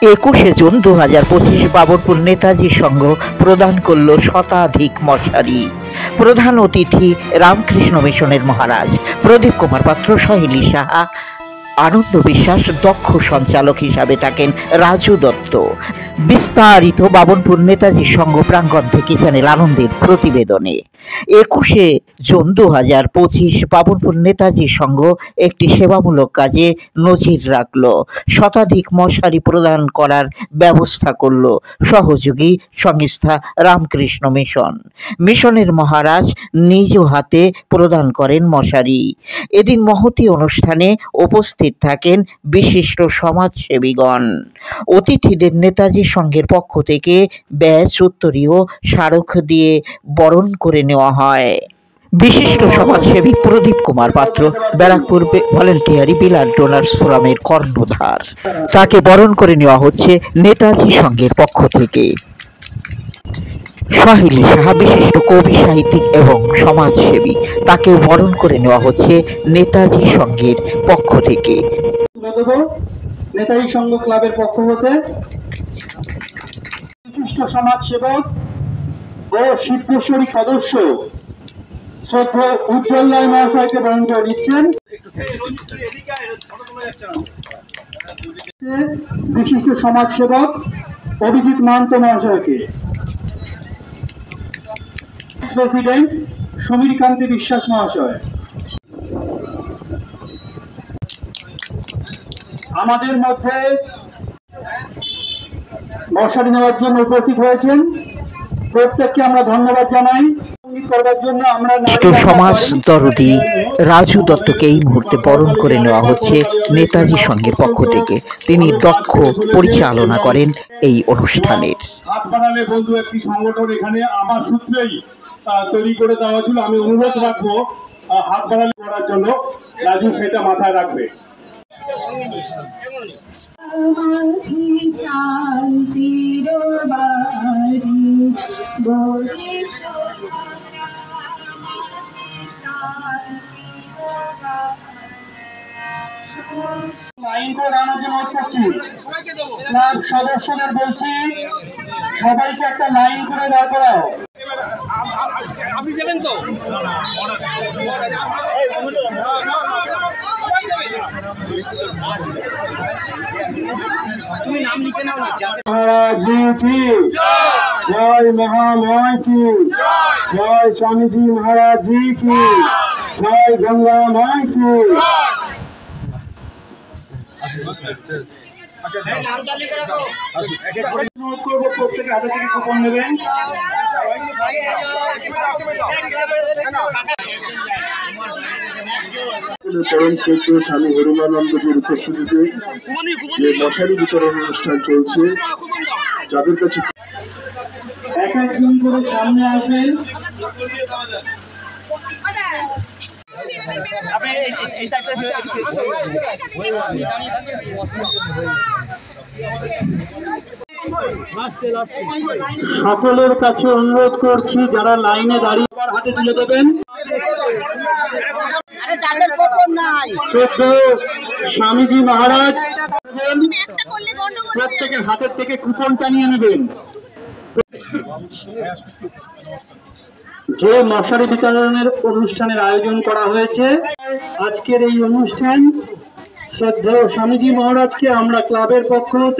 21শে June 2025 Babarpur Netaji সংঘ প্রদান করল শতাধিক মশারি। প্রধান অতিথি রামকৃষ্ণ মিশনের মহারাজ প্রদীপ কুমার পাত্র, সহেলি সাহা, আনন্দ বিশ্বাস, দক্ষ সঞ্চালক হিসাবে থাকেন রাজু দত্ত। বিস্তারিত বাবনপুর নেতাজি সংঘ প্রাঙ্গণ থেকে চ্যানেল আনন্দের প্রতিবেদনে। 21শে জুন 2025 বাবনপুর নেতাজি সংঘ একটি সেবামূলক কাজে নজির রাখল। শতাধিক মশারি প্রদান করার ব্যবস্থা করল সহযোগী সংস্থা রামকৃষ্ণ মিশন। মিশনের মহারাজ নিজ হাতে প্রদান করেন মশারি। এদিন মহতী অনুষ্ঠানে উপস্থিত থাকেন বিশিষ্ট সমাজসেবীগণ। অতিথিদের নেতাজি সংঘের পক্ষ থেকে ব্যাজ, উত্তরীয়, স্মারক দিয়ে বরণ করে নেওয়া হয়। বিশিষ্ট সমাজসেবী প্রদীপ কুমার পাত্র ব্যারাকপুর ভলেন্টিয়ারি ব্লাড ডোনার্স ফোরামের কর্ণধার। তাকে বরণ করে নেওয়া হচ্ছে নেতাজি সংঘের পক্ষ থেকে। সহেলি সাহা বিশিষ্ট কবি, সাহিত্যিক এবং সমাজসেবী, তাকে বরণ করে নেওয়া হচ্ছে নেতাজি সংঘের পক্ষ থেকে। নেতাজি সংঘ ক্লাবের পক্ষ হতে বিশিষ্ট সমাজসেবক ও শিবকেশ্বরী সদস্য শ্রদ্ধা উজ্জ্বল রায় মহাশয়কে বরণ করে দিচ্ছেন। বিশিষ্ট সমাজসেবক অভিজিৎ মাহান্ত মহাশয়কে, প্রেসিডেন্ট সমীর কান্তি বিশ্বাস মহাশয়, আমাদের মধ্যে মশারি নেওয়ার জন্য উপস্থিত হয়েছেন। প্রত্যেককে আমরা ধন্যবাদ জানাই। সমাজ দরদি রাজু দত্তকে এই মুহূর্তে বরণ করে নেওয়া হচ্ছে নেতাজি সংঘের পক্ষ থেকে। তিনি দক্ষ পরিচালনা করেন এই অনুষ্ঠানের। হাত বাড়ালে বন্ধু একটি সংগঠন এখানে আমার সূত্রেই তৈরি করে দেওয়া ছিল। আমি অনুরোধ রাখবো হাত বাড়ালে করার জন্য, রাজু সেটা মাথায় রাখবে। লাইন করে দাঁড়ানোর জন্য অনুরোধ করছি। ক্লাব সদস্যদের বলছি, সবাইকে একটা লাইন করে দাঁড় করাও। আপনি যাবেন তো? তুমি নাম লিখে নাও না। মহারাজি কি জয়, মহাময় কি জয়, স্বামীজি মহারাজি কি জয়, গঙ্গা মাই কি। প্রত্যেকে হাতে থেকে কুপন নেবেন। পরম শ্রেষ্ঠ স্বামী হরিমানন্দজির উপস্থিতিতে যে মশারি বিতরণ অনুষ্ঠান চলছে, যাদের কাছে এক একজন করে সামনে আসেন। সকলের কাছে অনুরোধ করছি, যারা লাইনে দাঁড়িয়ে হাতে তুলে দেবেন। স্বামীজি মহারাজ প্রত্যেকের হাতের থেকে কুপনটা নিয়ে নেবেন। যে মশারি বিতরণের অনুষ্ঠানের আয়োজন করা হয়েছে, আজকের এই অনুষ্ঠান শ্রদ্ধেয় স্বামীজি মহারাজকে আমরা ক্লাবের পক্ষ হতে